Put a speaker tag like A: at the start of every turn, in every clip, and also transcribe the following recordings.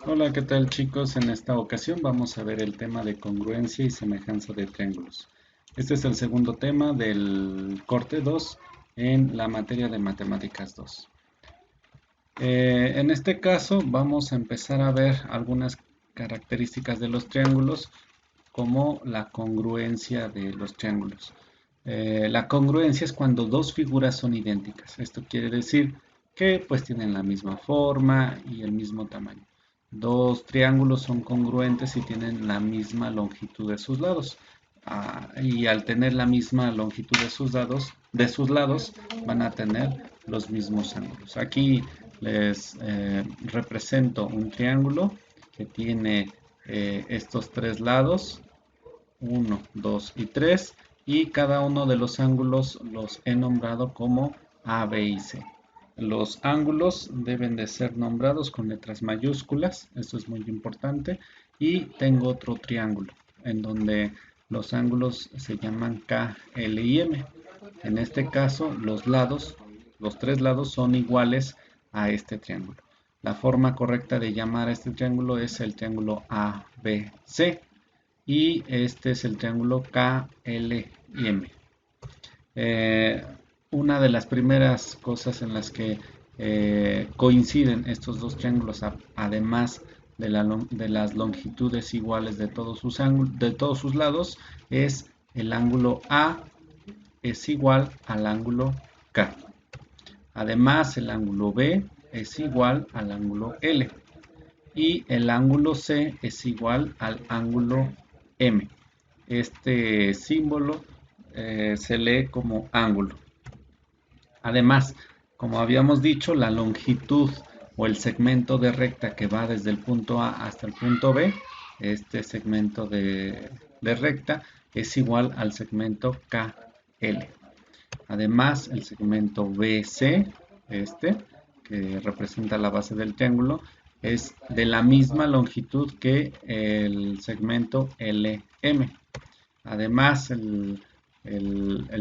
A: Hola, ¿qué tal chicos? En esta ocasión vamos a ver el tema de congruencia y semejanza de triángulos. Este es el segundo tema del corte 2 en la materia de matemáticas 2. En este caso vamos a empezar a ver algunas características de los triángulos como la congruencia de los triángulos. La congruencia es cuando dos figuras son idénticas. Esto quiere decir que pues tienen la misma forma y el mismo tamaño. Dos triángulos son congruentes y tienen la misma longitud de sus lados. Y al tener la misma longitud de sus lados, van a tener los mismos ángulos. Aquí les represento un triángulo que tiene estos tres lados, uno, 2 y 3, y cada uno de los ángulos los he nombrado como A, B y C. Los ángulos deben de ser nombrados con letras mayúsculas, esto es muy importante, y tengo otro triángulo en donde los ángulos se llaman K, L y M. En este caso, los tres lados son iguales a este triángulo. La forma correcta de llamar a este triángulo es el triángulo ABC y este es el triángulo KL y M. Eh, una de las primeras cosas en las que coinciden estos dos triángulos, además de las longitudes iguales de de todos sus lados, es el ángulo A es igual al ángulo K. Además, el ángulo B es igual al ángulo L y el ángulo C es igual al ángulo M. Este símbolo se lee como ángulo. Además, como habíamos dicho, la longitud o el segmento de recta que va desde el punto A hasta el punto B, este segmento de recta es igual al segmento KL. Además, el segmento BC, este, que representa la base del triángulo, es de la misma longitud que el segmento LM. Además, el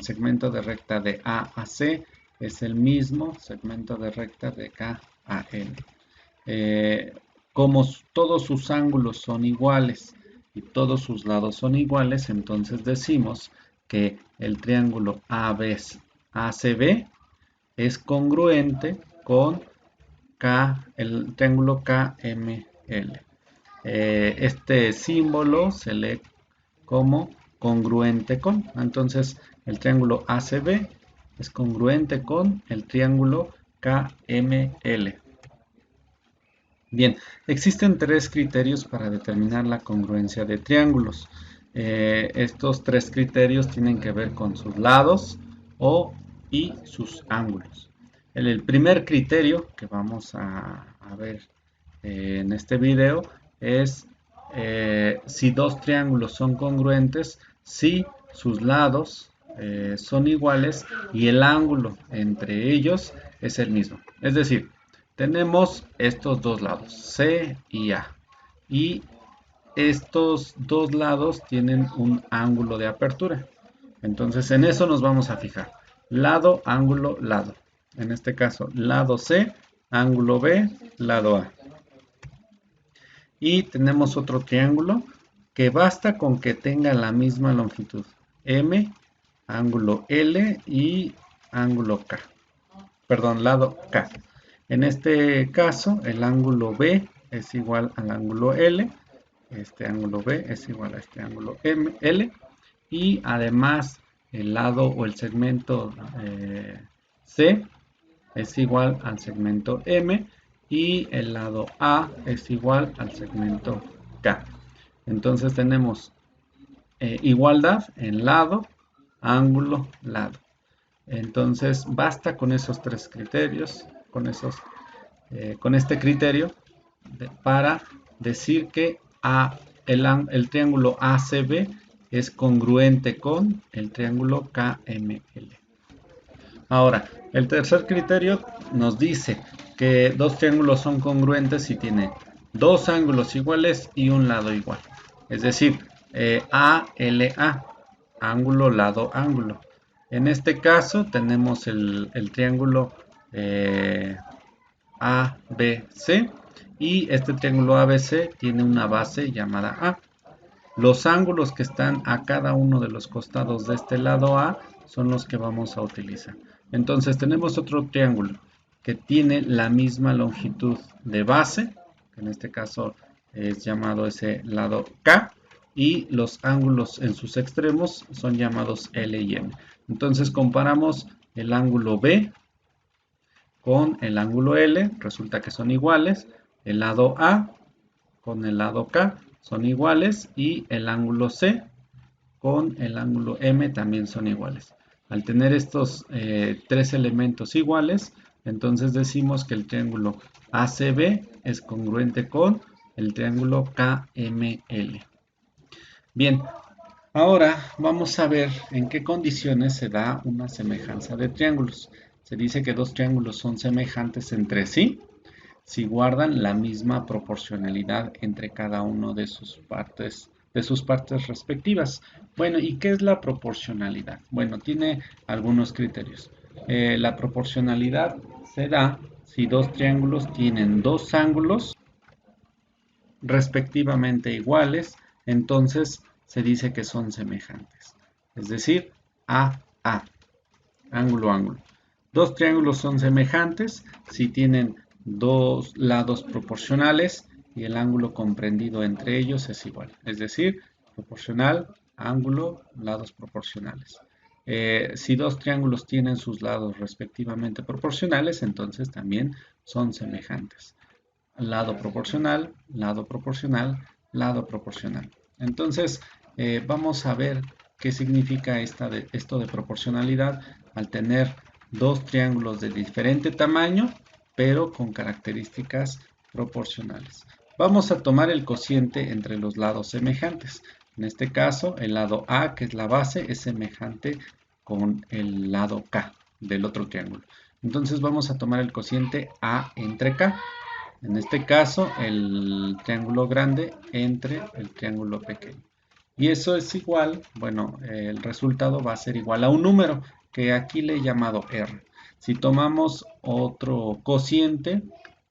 A: segmento de recta de A a C es el mismo segmento de recta de K a L. Como todos sus ángulos son iguales y todos sus lados son iguales, entonces decimos que el triángulo ACB es congruente con el triángulo KML. Este símbolo se lee como congruente con. Entonces, el triángulo ACB es congruente con el triángulo KML. Bien, existen tres criterios para determinar la congruencia de triángulos. Estos tres criterios tienen que ver con sus lados y sus ángulos. El primer criterio que vamos a ver en este video es si dos triángulos son congruentes, si sus lados son iguales y el ángulo entre ellos es el mismo. Es decir, tenemos estos dos lados, C y A, y estos dos lados tienen un ángulo de apertura. Entonces en eso nos vamos a fijar. Lado, ángulo, lado. En este caso, lado C, ángulo B, lado A. Y tenemos otro triángulo que basta con que tenga la misma longitud. M, ángulo L y ángulo K. Perdón, lado K. En este caso, el ángulo B es igual al ángulo L. Este ángulo B es igual a este ángulo L. Y además, el lado o el segmento C es igual al segmento M y el lado A es igual al segmento K. Entonces tenemos igualdad en lado, ángulo, lado. Entonces basta con esos tres criterios, con este criterio para decir que el triángulo ACB es congruente con el triángulo KML. Ahora, el tercer criterio nos dice que dos triángulos son congruentes si tienen dos ángulos iguales y un lado igual. Es decir, ALA, ángulo, lado, ángulo. En este caso tenemos el triángulo ABC y este triángulo ABC tiene una base llamada A. Los ángulos que están a cada uno de los costados de este lado A son los que vamos a utilizar. Entonces tenemos otro triángulo que tiene la misma longitud de base, que en este caso es llamado ese lado K, y los ángulos en sus extremos son llamados L y M. Entonces comparamos el ángulo B con el ángulo L, resulta que son iguales, el lado A con el lado K son iguales y el ángulo C con el ángulo M también son iguales. Al tener estos tres elementos iguales, entonces decimos que el triángulo ACB es congruente con el triángulo KML. Bien, ahora vamos a ver en qué condiciones se da una semejanza de triángulos. Se dice que dos triángulos son semejantes entre sí si guardan la misma proporcionalidad entre cada uno de sus partes respectivas. Bueno, ¿y qué es la proporcionalidad? Bueno, tiene algunos criterios. La proporcionalidad se da si dos triángulos tienen dos ángulos respectivamente iguales, entonces se dice que son semejantes. Es decir, A, ángulo, ángulo. Dos triángulos son semejantes si tienen dos lados proporcionales y el ángulo comprendido entre ellos es igual. Es decir, proporcional, ángulo, lados proporcionales. Si dos triángulos tienen sus lados respectivamente proporcionales, entonces también son semejantes. Lado proporcional, lado proporcional, lado proporcional. Entonces, vamos a ver qué significa esto de proporcionalidad al tener dos triángulos de diferente tamaño, pero con características proporcionales. Vamos a tomar el cociente entre los lados semejantes. En este caso, el lado A, que es la base, es semejante con el lado K del otro triángulo. Entonces vamos a tomar el cociente A entre K. En este caso, el triángulo grande entre el triángulo pequeño. Y eso es igual, bueno, el resultado va a ser igual a un número que aquí le he llamado R. Si tomamos otro cociente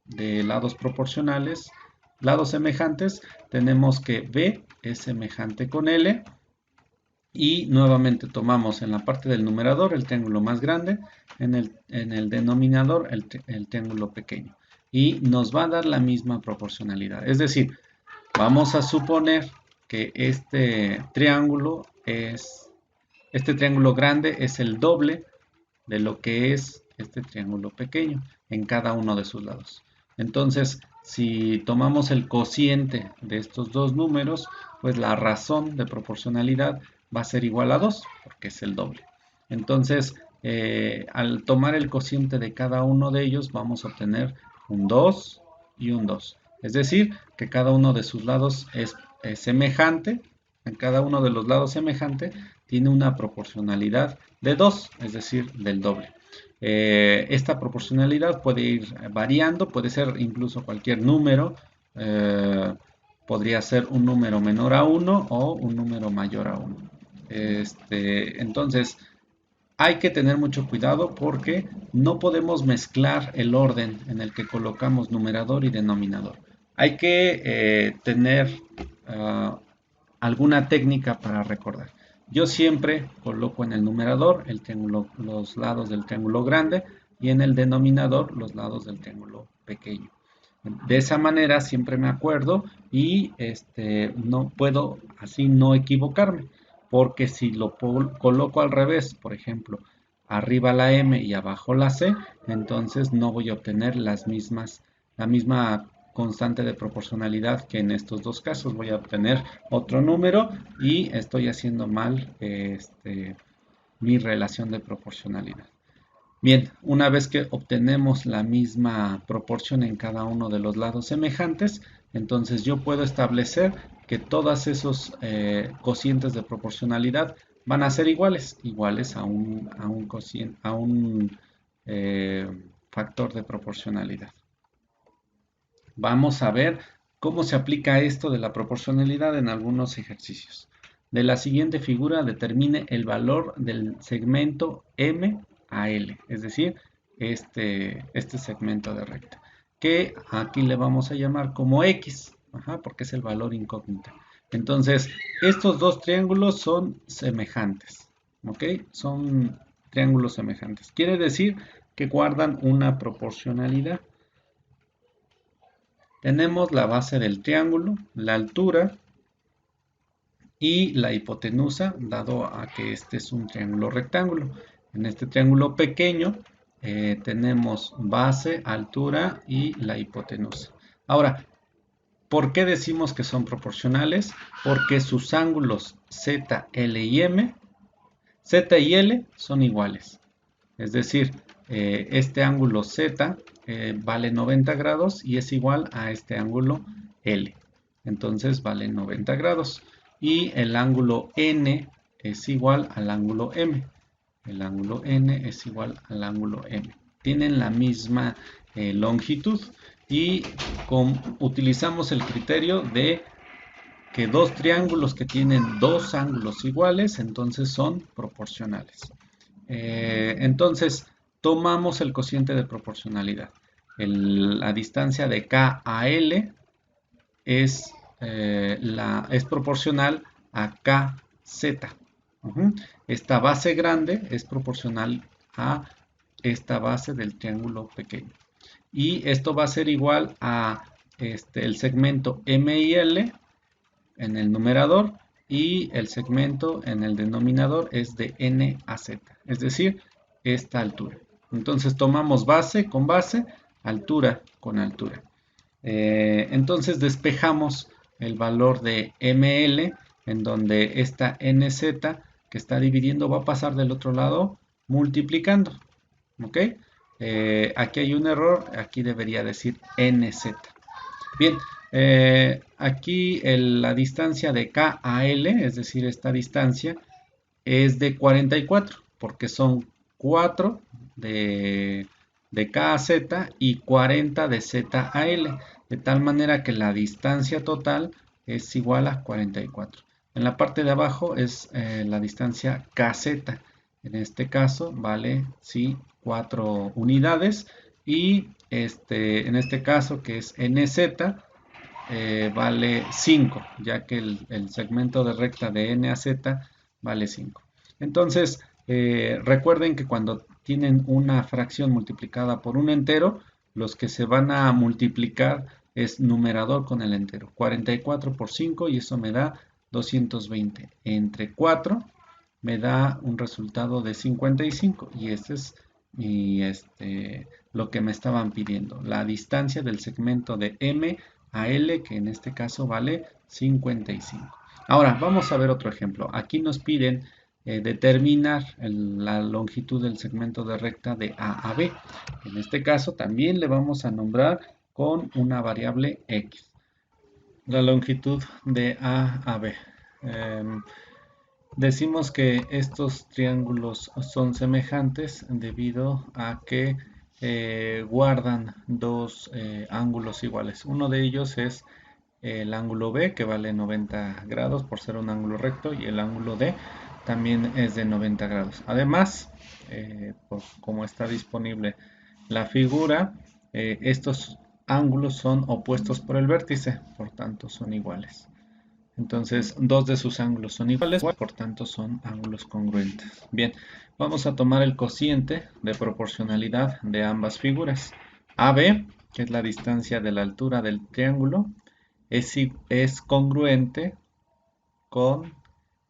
A: de lados proporcionales, lados semejantes, tenemos que B es semejante con L y nuevamente tomamos en la parte del numerador el triángulo más grande, en el denominador el triángulo pequeño. Y nos va a dar la misma proporcionalidad. Es decir, vamos a suponer que este triángulo grande es el doble de lo que es este triángulo pequeño en cada uno de sus lados. Entonces, si tomamos el cociente de estos dos números, pues la razón de proporcionalidad va a ser igual a 2, porque es el doble. Entonces, al tomar el cociente de cada uno de ellos, vamos a obtener un 2 y un 2. Es decir, que cada uno de sus lados es semejante, en cada uno de los lados semejante, tiene una proporcionalidad de 2, es decir, del doble. Esta proporcionalidad puede ir variando, puede ser incluso cualquier número, podría ser un número menor a 1 o un número mayor a 1. Entonces, hay que tener mucho cuidado porque no podemos mezclar el orden en el que colocamos numerador y denominador. Hay que tener alguna técnica para recordar. Yo siempre coloco en el numerador los lados del triángulo grande y en el denominador los lados del triángulo pequeño. De esa manera siempre me acuerdo y no puedo así no equivocarme, porque si lo coloco al revés, por ejemplo, arriba la M y abajo la C, entonces no voy a obtener la misma constante de proporcionalidad que en estos dos casos. Voy a obtener otro número y estoy haciendo mal mi relación de proporcionalidad. Bien, una vez que obtenemos la misma proporción en cada uno de los lados semejantes, entonces yo puedo establecer que todos esos cocientes de proporcionalidad van a ser iguales a un factor de proporcionalidad. Vamos a ver cómo se aplica esto de la proporcionalidad en algunos ejercicios. De la siguiente figura determine el valor del segmento M a L, es decir, este segmento de recta. que aquí le vamos a llamar como X, porque es el valor incógnito. Entonces, estos dos triángulos son semejantes, ¿ok? Son triángulos semejantes. Quiere decir que guardan una proporcionalidad. Tenemos la base del triángulo, la altura y la hipotenusa, dado a que este es un triángulo rectángulo. En este triángulo pequeño tenemos base, altura y la hipotenusa. Ahora, ¿por qué decimos que son proporcionales? Porque sus ángulos Z, L y M, Z y L son iguales. Es decir, este ángulo Z vale 90 grados y es igual a este ángulo L. Entonces vale 90 grados. Y el ángulo N es igual al ángulo M. El ángulo N es igual al ángulo M. Tienen la misma longitud y utilizamos el criterio de que dos triángulos que tienen dos ángulos iguales, entonces son proporcionales. Entonces, tomamos el cociente de proporcionalidad. La distancia de K a L es, es proporcional a KZ. Esta base grande es proporcional a esta base del triángulo pequeño. Y esto va a ser igual a el segmento M y L en el numerador y el segmento en el denominador es de N a Z, es decir, esta altura. Entonces tomamos base con base, altura con altura. Entonces despejamos el valor de ML, en donde esta NZ que está dividiendo va a pasar del otro lado multiplicando. ¿Ok? Aquí hay un error, aquí debería decir NZ. Bien, aquí la distancia de K a L, es decir, esta distancia, es de 44, porque son 4 de K a Z y 40 de Z a L, de tal manera que la distancia total es igual a 44. En la parte de abajo es la distancia KZ, en este caso vale sí 4 unidades y en este caso que es NZ vale 5, ya que el segmento de recta de N a Z vale 5. Entonces, recuerden que cuando tienen una fracción multiplicada por un entero, los que se van a multiplicar es numerador con el entero. 44 por 5 y eso me da 220. Entre 4 me da un resultado de 55 y este es lo que me estaban pidiendo. La distancia del segmento de M a L, que en este caso vale 55. Ahora, vamos a ver otro ejemplo. Aquí nos piden determinar la longitud del segmento de recta de A a B. En este caso también le vamos a nombrar con una variable X. La longitud de A a B. Decimos que estos triángulos son semejantes debido a que guardan dos ángulos iguales. Uno de ellos es el ángulo B, que vale 90 grados por ser un ángulo recto, y el ángulo D también es de 90 grados. Además, como está disponible la figura, estos ángulos son opuestos por el vértice, por tanto son iguales. Entonces, dos de sus ángulos son iguales, por tanto son ángulos congruentes. Bien, vamos a tomar el cociente de proporcionalidad de ambas figuras. AB, que es la distancia de la altura del triángulo, es congruente con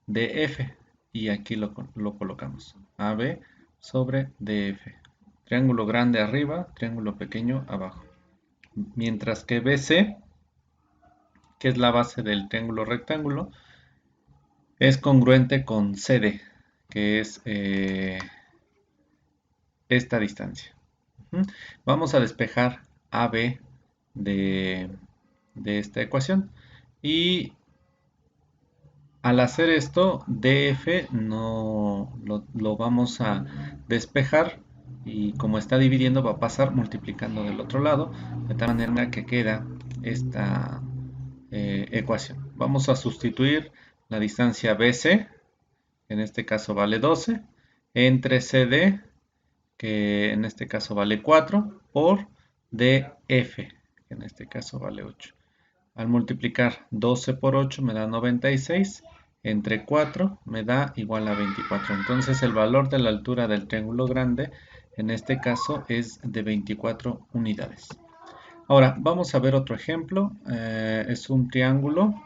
A: DF. Y aquí lo colocamos. AB sobre DF. Triángulo grande arriba, triángulo pequeño abajo. Mientras que BC, que es la base del triángulo rectángulo, es congruente con CD, que es esta distancia. Vamos a despejar AB de esta ecuación. Y al hacer esto, DF no lo vamos a despejar y como está dividiendo va a pasar multiplicando del otro lado, de tal manera que queda esta ecuación. Vamos a sustituir la distancia BC, que en este caso vale 12, entre CD, que en este caso vale 4, por de f, que en este caso vale 8. Al multiplicar 12 por 8 me da 96, entre 4 me da igual a 24. Entonces el valor de la altura del triángulo grande en este caso es de 24 unidades. Ahora vamos a ver otro ejemplo. Es un triángulo,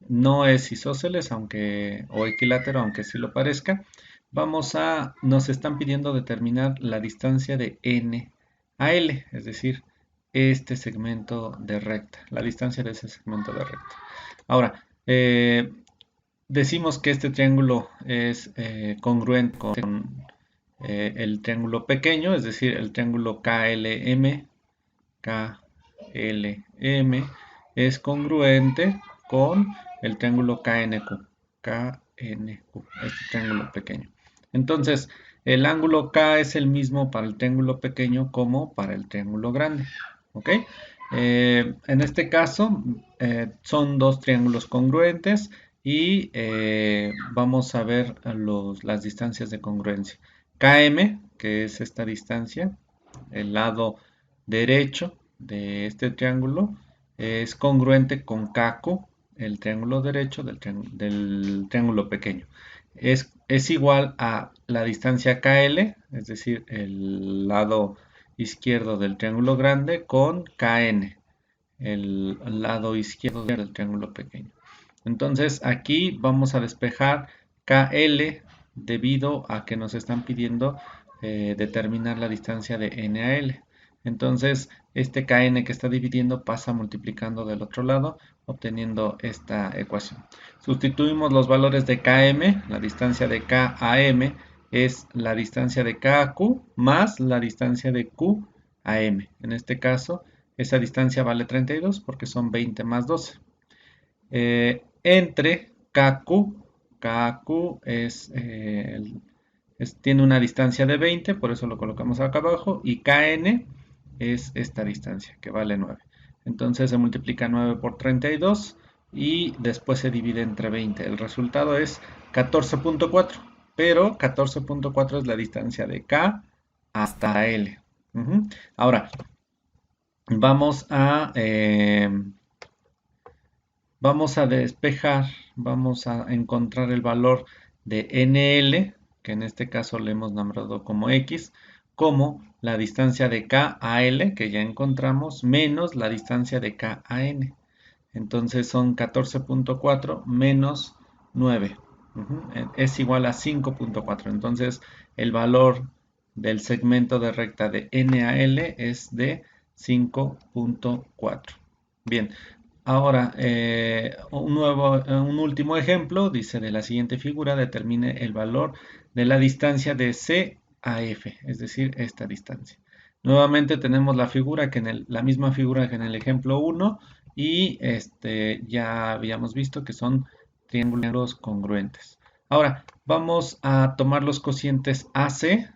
A: no es isósceles o equilátero, aunque sí lo parezca. Nos están pidiendo determinar la distancia de n a L, es decir, este segmento de recta, la distancia de ese segmento de recta. Ahora, decimos que este triángulo es congruente con el triángulo pequeño, es decir, el triángulo KLM, KLM es congruente con el triángulo KNQ, este triángulo pequeño. Entonces, el ángulo K es el mismo para el triángulo pequeño como para el triángulo grande. ¿Ok? En este caso, son dos triángulos congruentes y vamos a ver las distancias de congruencia. KM, que es esta distancia, el lado derecho de este triángulo, es congruente con KQ, el triángulo derecho del triángulo pequeño. Es igual a la distancia KL, es decir, el lado izquierdo del triángulo grande, con KN, el lado izquierdo del triángulo pequeño. Entonces aquí vamos a despejar KL debido a que nos están pidiendo determinar la distancia de N a L. Entonces este KN que está dividiendo pasa multiplicando del otro lado, obteniendo esta ecuación. Sustituimos los valores de KM, la distancia de K a M es la distancia de K a Q más la distancia de Q a M. En este caso, esa distancia vale 32 porque son 20 más 12. Entre KQ, KQ tiene una distancia de 20, por eso lo colocamos acá abajo, y KN es esta distancia, que vale 9. Entonces se multiplica 9 por 32 y después se divide entre 20. El resultado es 14.4, pero 14.4 es la distancia de K hasta L. Ahora, vamos a despejar, vamos a encontrar el valor de NL, que en este caso le hemos nombrado como X, como la distancia de K a L, que ya encontramos, menos la distancia de K a N. Entonces son 14.4 menos 9. Es igual a 5.4. Entonces el valor del segmento de recta de N a L es de 5.4. Bien, ahora un último ejemplo, dice de la siguiente figura, determine el valor de la distancia de C a F, es decir, esta distancia. Nuevamente tenemos la misma figura que en el ejemplo 1 y ya habíamos visto que son triángulos congruentes. Ahora vamos a tomar los cocientes AC,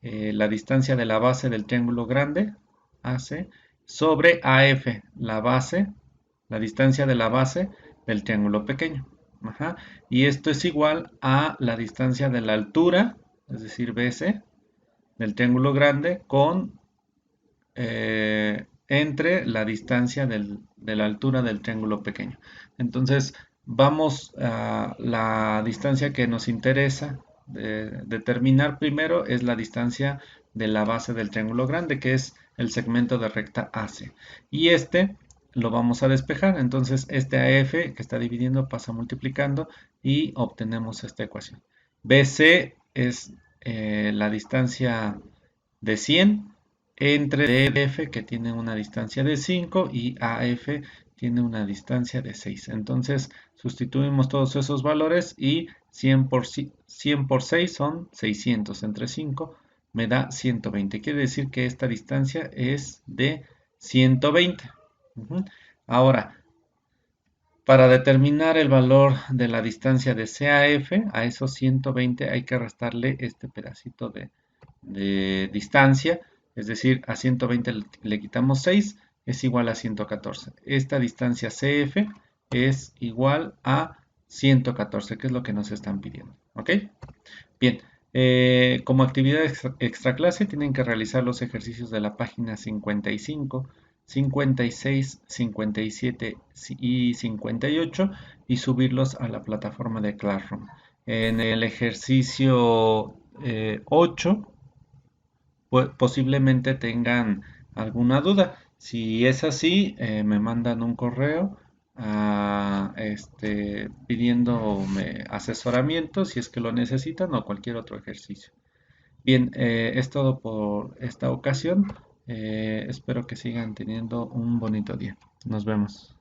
A: la distancia de la base del triángulo grande, AC, sobre AF, la distancia de la base del triángulo pequeño. Y esto es igual a la distancia de la altura, es decir, BC, del triángulo grande entre la distancia de la altura del triángulo pequeño. Entonces, vamos a la distancia que nos interesa determinar primero es la distancia de la base del triángulo grande, que es el segmento de recta AC. Y lo vamos a despejar, entonces este AF que está dividiendo pasa multiplicando y obtenemos esta ecuación. BC es la distancia de 100 entre DF que tiene una distancia de 5 y AF tiene una distancia de 6. Entonces sustituimos todos esos valores y 100 por 6 son 600 entre 5 me da 120. Quiere decir que esta distancia es de 120. Ahora, para determinar el valor de la distancia de CAF, a esos 120 hay que restarle este pedacito de distancia, es decir, a 120 le quitamos 6, es igual a 114. Esta distancia CF es igual a 114, que es lo que nos están pidiendo. ¿Ok? Bien, Como actividad extra clase tienen que realizar los ejercicios de la página 55, 56, 57 y 58 y subirlos a la plataforma de Classroom. En el ejercicio 8 posiblemente tengan alguna duda. Si es así, me mandan un correo pidiéndome asesoramiento si es que lo necesitan o cualquier otro ejercicio. Bien, es todo por esta ocasión. Espero que sigan teniendo un bonito día. Nos vemos.